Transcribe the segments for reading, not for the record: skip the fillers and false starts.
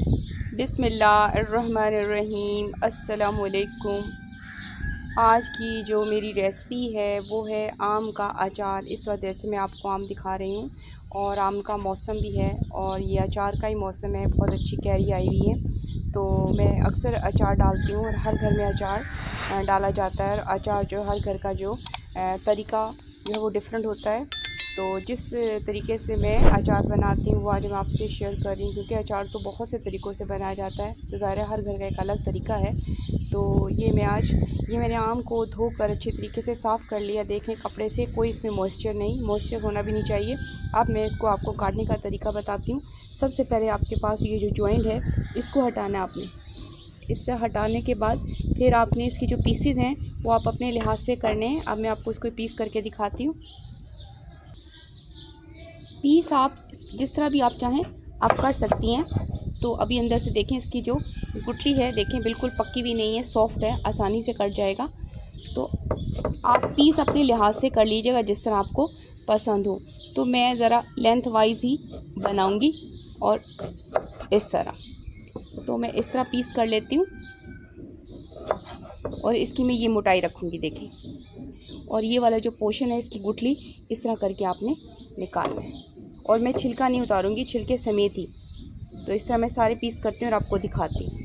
बिस्मिल्लाहिर्रहमानिर्रहीम। अस्सलामुअलैकुम। आज की जो मेरी रेसिपी है वो है आम का अचार। इस वक्त जैसे मैं आपको आम दिखा रही हूँ और आम का मौसम भी है और ये अचार का ही मौसम है। बहुत अच्छी कैरी आई हुई है, तो मैं अक्सर अचार डालती हूँ और हर घर में अचार डाला जाता है। अचार जो हर घर का जो तरीका जो है वो डिफरेंट होता है। तो जिस तरीके से मैं अचार बनाती हूँ वो आज मैं आपसे शेयर कर रही हूँ, क्योंकि अचार तो बहुत से तरीक़ों से बनाया जाता है, तो ज़ाहिर है हर घर का एक अलग तरीका है। तो ये मैंने आम को धोकर अच्छे तरीके से साफ़ कर लिया। देखें कपड़े से कोई इसमें मॉइस्चर होना भी नहीं चाहिए। अब मैं इसको आपको काटने का तरीका बताती हूँ। सबसे पहले आपके पास ये जो जॉइंट है इसको हटाना है आपने। इससे हटाने के बाद फिर आपने इसकी जो पीसीज हैं वो आप अपने लिहाज से करने हैं। अब मैं आपको इसको पीस करके दिखाती हूँ। पीस आप जिस तरह भी आप चाहें आप कर सकती हैं। तो अभी अंदर से देखें इसकी जो गुठली है, देखें बिल्कुल पक्की भी नहीं है, सॉफ्ट है, आसानी से कट जाएगा। तो आप पीस अपने लिहाज से कर लीजिएगा जिस तरह आपको पसंद हो। तो मैं ज़रा लेंथ वाइज ही बनाऊंगी और इस तरह, तो मैं इस तरह पीस कर लेती हूँ और इसकी मैं ये मोटाई रखूँगी देखें। और ये वाला जो पोर्शन है इसकी गुठली इस तरह करके आपने निकालना है और मैं छिलका नहीं उतारूँगी, छिलके समेत ही। तो इस तरह मैं सारे पीस करती हूँ और आपको दिखाती हूँ।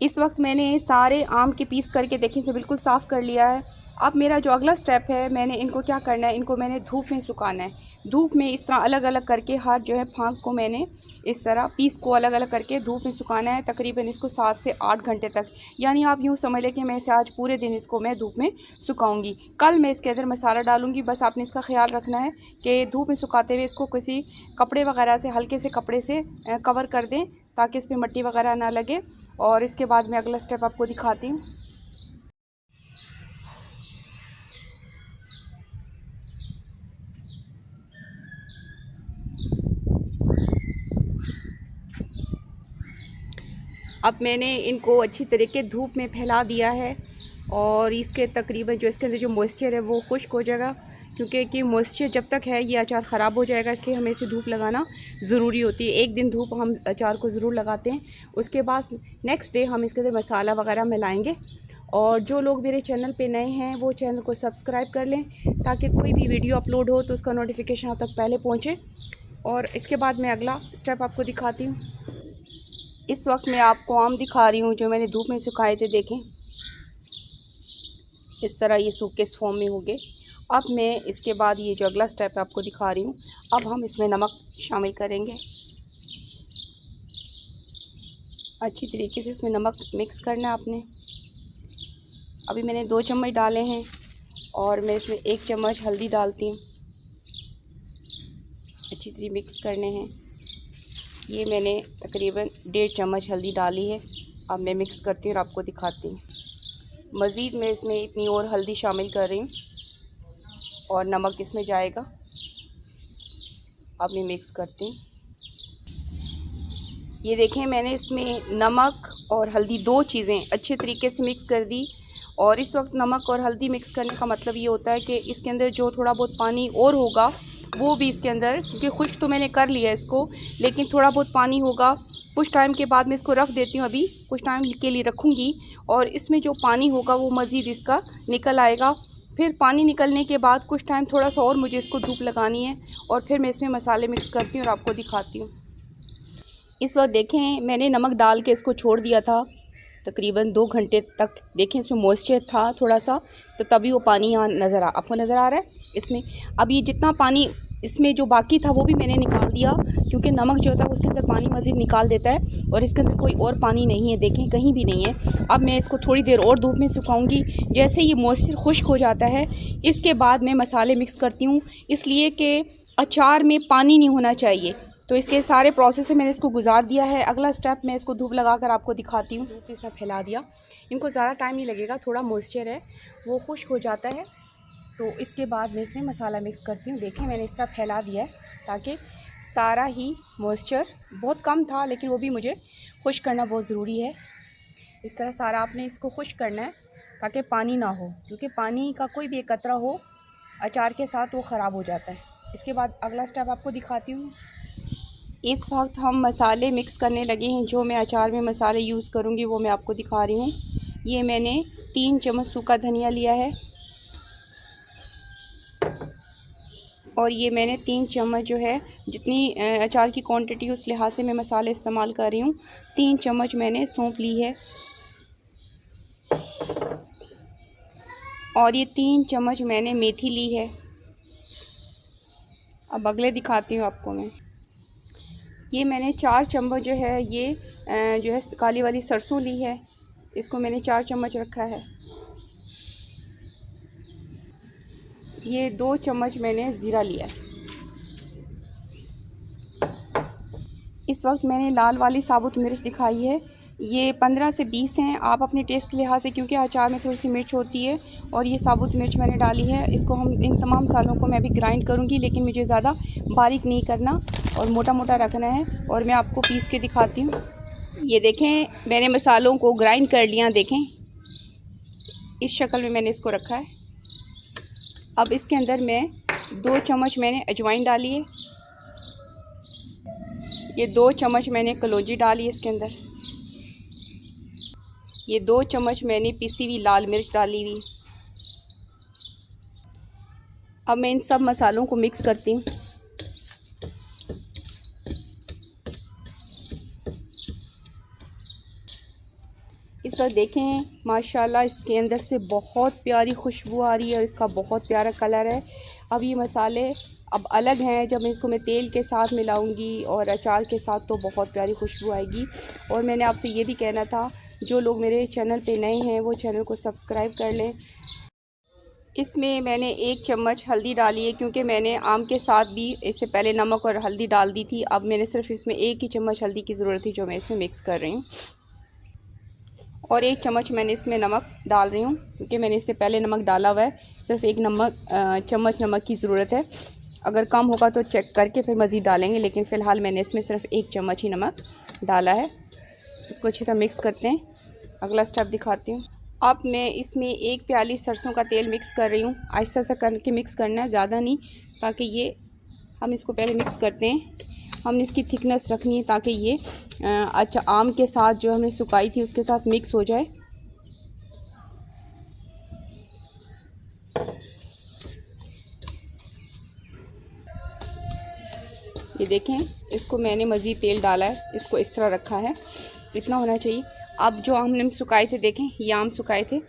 इस वक्त मैंने सारे आम के पीस करके देखें से बिल्कुल साफ़ कर लिया है। अब मेरा जो अगला स्टेप है, मैंने इनको क्या करना है, इनको मैंने धूप में सुखाना है। धूप में इस तरह अलग अलग करके हर जो है फांक को मैंने इस तरह पीस को अलग अलग करके धूप में सुखाना है। तकरीबन इसको 7 से 8 घंटे तक, यानी आप यूँ समझ लें कि मैं इसे आज पूरे दिन इसको मैं धूप में सुखाऊंगी। कल मैं इसके अंदर मसाला डालूंगी। बस आपने इसका ख्याल रखना है कि धूप में सुखाते हुए इसको किसी कपड़े वगैरह से, हल्के से कपड़े से कवर कर दें ताकि इस पर मिट्टी वगैरह ना लगे। और इसके बाद मैं अगला स्टेप आपको दिखाती हूँ। अब मैंने इनको अच्छी तरीके धूप में फैला दिया है और इसके तकरीबन जो इसके अंदर जो मॉइस्चर है वो खुश्क हो जाएगा, क्योंकि मॉइस्चर जब तक है ये अचार ख़राब हो जाएगा, इसलिए हमें इसे धूप लगाना ज़रूरी होती है। एक दिन धूप हम अचार को ज़रूर लगाते हैं। उसके बाद नेक्स्ट डे हम इसके अंदर मसाला वगैरह मिलाएंगे। और जो लोग मेरे चैनल पे नए हैं वो चैनल को सब्सक्राइब कर लें ताकि कोई भी वीडियो अपलोड हो तो उसका नोटिफिकेशन आप तक पहले पहुँचे। और इसके बाद मैं अगला स्टेप आपको दिखाती हूँ। इस वक्त मैं आपको आम दिखा रही हूँ जो मैंने धूप में सुखाए थे। देखें इस तरह ये सूखे इस फॉर्म में हो गए। अब मैं इसके बाद ये जो अगला स्टेप आपको दिखा रही हूँ, अब हम इसमें नमक शामिल करेंगे। अच्छी तरीके से इसमें नमक मिक्स करना है आपने। अभी मैंने 2 चम्मच डाले हैं और मैं इसमें 1 चम्मच हल्दी डालती हूँ। अच्छी तरह मिक्स करने हैं। ये मैंने तकरीबन 1.5 चम्मच हल्दी डाली है। अब मैं मिक्स करती हूँ और आपको दिखाती हूँ। मज़ीद मैं इसमें इतनी और हल्दी शामिल कर रही हूँ और नमक इसमें जाएगा। अब मैं मिक्स करती हूँ। ये देखें मैंने इसमें नमक और हल्दी 2 चीज़ें अच्छे तरीके से मिक्स कर दी। और इस वक्त नमक और हल्दी मिक्स करने का मतलब ये होता है कि इसके अंदर जो थोड़ा बहुत पानी और होगा वो भी इसके अंदर, क्योंकि खुश्क तो मैंने कर लिया है इसको, लेकिन थोड़ा बहुत पानी होगा। कुछ टाइम के बाद मैं इसको रख देती हूँ, अभी कुछ टाइम के लिए रखूँगी और इसमें जो पानी होगा वो मज़ीद इसका निकल आएगा। फिर पानी निकलने के बाद कुछ टाइम थोड़ा सा और मुझे इसको धूप लगानी है और फिर मैं इसमें मसाले मिक्स करती हूँ और आपको दिखाती हूँ। इस वक्त देखें मैंने नमक डाल के इसको छोड़ दिया था तकरीबन 2 घंटे तक। देखें इसमें मॉइस्चर था थोड़ा सा, तो तभी वो पानी यहाँ आपको नज़र आ रहा है इसमें। अब ये जितना पानी इसमें जो बाकी था वो भी मैंने निकाल दिया, क्योंकि नमक जो होता है उसके अंदर पानी मज़ीद निकाल देता है और इसके अंदर कोई और पानी नहीं है, देखें कहीं भी नहीं है। अब मैं इसको थोड़ी देर और धूप में सुखाऊंगी। जैसे ये मॉइस्चर खुश्क हो जाता है इसके बाद मैं मसाले मिक्स करती हूँ, इसलिए कि अचार में पानी नहीं होना चाहिए। तो इसके सारे प्रोसेस से मैंने इसको गुजार दिया है। अगला स्टेप मैं इसको धूप लगाकर आपको दिखाती हूँ। धूप इसमें फैला दिया, इनको ज़्यादा टाइम नहीं लगेगा, थोड़ा मॉइस्चर है वो खुश्क हो जाता है। तो इसके बाद मैं इसमें मसाला मिक्स करती हूँ। देखें मैंने इस तरह फैला दिया है ताकि सारा ही मॉइस्चर, बहुत कम था लेकिन वो भी मुझे खुश्क करना बहुत ज़रूरी है। इस तरह सारा आपने इसको खुश्क करना है ताकि पानी ना हो, क्योंकि पानी का कोई भी एक कतरा हो अचार के साथ वो ख़राब हो जाता है। इसके बाद अगला स्टेप आपको दिखाती हूँ। इस वक्त हम मसाले मिक्स करने लगे हैं। जो मैं अचार में मसाले यूज़ करूँगी वो मैं आपको दिखा रही हूँ। ये मैंने 3 चम्मच सूखा धनिया लिया है और ये मैंने 3 चम्मच जो है, जितनी अचार की क्वांटिटी उस लिहाज से मैं मसाले इस्तेमाल कर रही हूँ। 3 चम्मच मैंने सौंफ ली है और ये 3 चम्मच मैंने मेथी ली है। अब अगले दिखाती हूँ आपको मैं। ये मैंने 4 चम्मच जो है, ये जो है काली वाली सरसों ली है। इसको मैंने 4 चम्मच रखा है। ये 2 चम्मच मैंने ज़ीरा लिया है। इस वक्त मैंने लाल वाली साबुत मिर्च दिखाई है। ये 15 से 20 हैं, आप अपने टेस्ट के लिहाज से, क्योंकि अचार में थोड़ी सी मिर्च होती है। और ये साबुत मिर्च मैंने डाली है। इसको हम इन तमाम सालों को मैं भी ग्राइंड करूँगी, लेकिन मुझे ज़्यादा बारीक नहीं करना और मोटा मोटा रखना है। और मैं आपको पीस के दिखाती हूँ। ये देखें, मैंने मसालों को ग्राइंड कर लिया। देखें, इस शक्ल में मैंने इसको रखा है। अब इसके अंदर मैं 2 चम्मच मैंने अजवाइन डाली है। ये 2 चम्मच मैंने कलौंजी डाली है इसके अंदर। ये 2 चम्मच मैंने पिसी हुई लाल मिर्च डाली हुई। अब मैं इन सब मसालों को मिक्स करती हूँ। इस वक्त देखें, माशाल्लाह इसके अंदर से बहुत प्यारी खुशबू आ रही है और इसका बहुत प्यारा कलर है। अब ये मसाले अब अलग हैं। जब इसको मैं तेल के साथ मिलाऊंगी और अचार के साथ, तो बहुत प्यारी खुशबू आएगी। और मैंने आपसे ये भी कहना था, जो लोग मेरे चैनल पे नए हैं वो चैनल को सब्सक्राइब कर लें। इसमें मैंने 1 चम्मच हल्दी डाली है, क्योंकि मैंने आम के साथ भी इससे पहले नमक और हल्दी डाल दी थी। अब मैंने सिर्फ इसमें 1 ही चम्मच हल्दी की ज़रूरत थी, जो मैं इसमें मिक्स कर रही हूँ। और 1 चम्मच मैंने इसमें नमक डाल रही हूँ, क्योंकि मैंने इससे पहले नमक डाला हुआ है। सिर्फ 1 चम्मच नमक की ज़रूरत है। अगर कम होगा तो चेक करके फिर मज़ीद डालेंगे, लेकिन फ़िलहाल मैंने इसमें सिर्फ 1 चम्मच ही नमक डाला है। इसको अच्छी तरह मिक्स करते हैं। अगला स्टेप दिखाती हूँ। अब मैं इसमें 1 प्याली सरसों का तेल मिक्स कर रही हूँ। आहिस्ता आहिस्ता करके मिक्स करना है, ज़्यादा नहीं, ताकि ये हम इसको पहले मिक्स करते हैं। हमने इसकी थिकनेस रखनी है ताकि ये अच्छा आम के साथ जो हमने सुखाई थी उसके साथ मिक्स हो जाए। ये देखें, इसको मैंने मज़ीद तेल डाला है। इसको इस तरह रखा है, इतना होना चाहिए। अब जो हमने सुखाए थे, देखें ये आम सुखाए थे।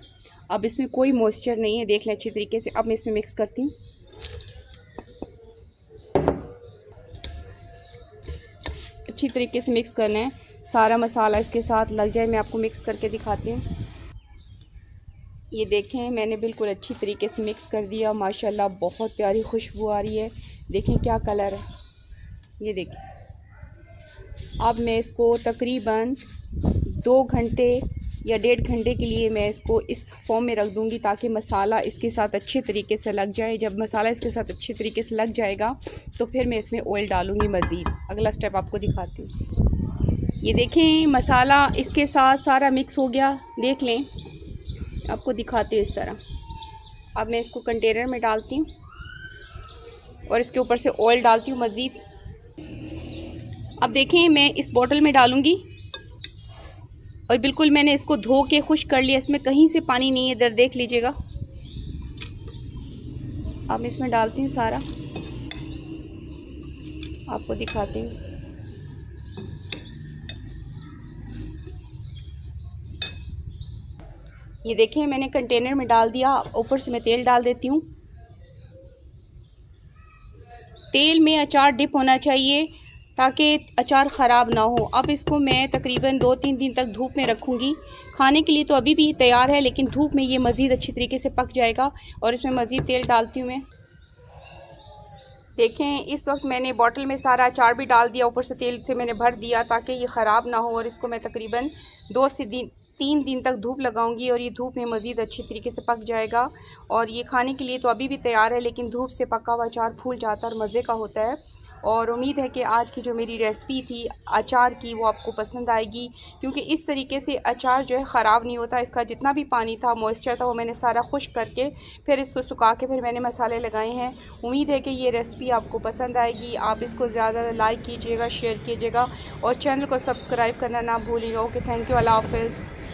अब इसमें कोई मॉइस्चर नहीं है, देख लें अच्छी तरीके से। अब मैं इसमें मिक्स करती हूँ। अच्छी तरीके से मिक्स करना है, सारा मसाला इसके साथ लग जाए। मैं आपको मिक्स करके दिखाती हूँ। ये देखें, मैंने बिल्कुल अच्छी तरीके से मिक्स कर दिया। माशाल्लाह बहुत प्यारी खुशबू आ रही है। देखें क्या कलर है, ये देखें। अब मैं इसको तकरीबन 2 घंटे या 1.5 घंटे के लिए मैं इसको इस फॉर्म में रख दूँगी, ताकि मसाला इसके साथ अच्छे तरीके से लग जाए। जब मसाला इसके साथ अच्छे तरीके से लग जाएगा तो फिर मैं इसमें ऑयल डालूँगी मज़ीद। अगला स्टेप आपको दिखाती हूँ। ये देखें, मसाला इसके साथ सारा मिक्स हो गया। देख लें, आपको दिखाती हूँ इस तरह। अब मैं इसको कंटेनर में डालती हूँ और इसके ऊपर से ऑयल डालती हूँ मज़ीद। अब देखें, मैं इस बोतल में डालूँगी और बिल्कुल मैंने इसको धो के खुश्क कर लिया। इसमें कहीं से पानी नहीं है, इधर देख लीजिएगा। अब मैं इसमें डालती हूँ सारा, आपको दिखाती हूँ। ये देखें, मैंने कंटेनर में डाल दिया। ऊपर से मैं तेल डाल देती हूँ। तेल में अचार डिप होना चाहिए ताकि अचार ख़राब ना हो। अब इसको मैं तकरीबन 2-3 दिन तक धूप में रखूँगी। खाने के लिए तो अभी भी तैयार है, लेकिन धूप में ये मज़ीद अच्छी तरीके से पक जाएगा। और इसमें मज़ीद तेल डालती हूँ मैं। देखें, इस वक्त मैंने बॉटल में सारा अचार भी डाल दिया, ऊपर से तेल से मैंने भर दिया ताकि ये ख़राब ना हो। और इसको मैं तकरीबन 2 से 3 दिन तक धूप लगाऊंगी और ये धूप में मज़ीद अच्छी तरीके से पक जाएगा। और ये खाने के लिए तो अभी भी तैयार है, लेकिन धूप से पका हुआ अचार फूल जाता है और मज़े का होता है। और उम्मीद है कि आज की जो मेरी रेसिपी थी अचार की वो आपको पसंद आएगी, क्योंकि इस तरीके से अचार जो है ख़राब नहीं होता। इसका जितना भी पानी था, मॉइस्चर था, वो मैंने सारा खुश्क करके फिर इसको सुखा के फिर मैंने मसाले लगाए हैं। उम्मीद है कि ये रेसिपी आपको पसंद आएगी। आप इसको ज़्यादा लाइक कीजिएगा, शेयर कीजिएगा और चैनल को सब्सक्राइब करना ना भूलिएगा। ओके, थैंक यू, अल्लाह हाफ़िज़।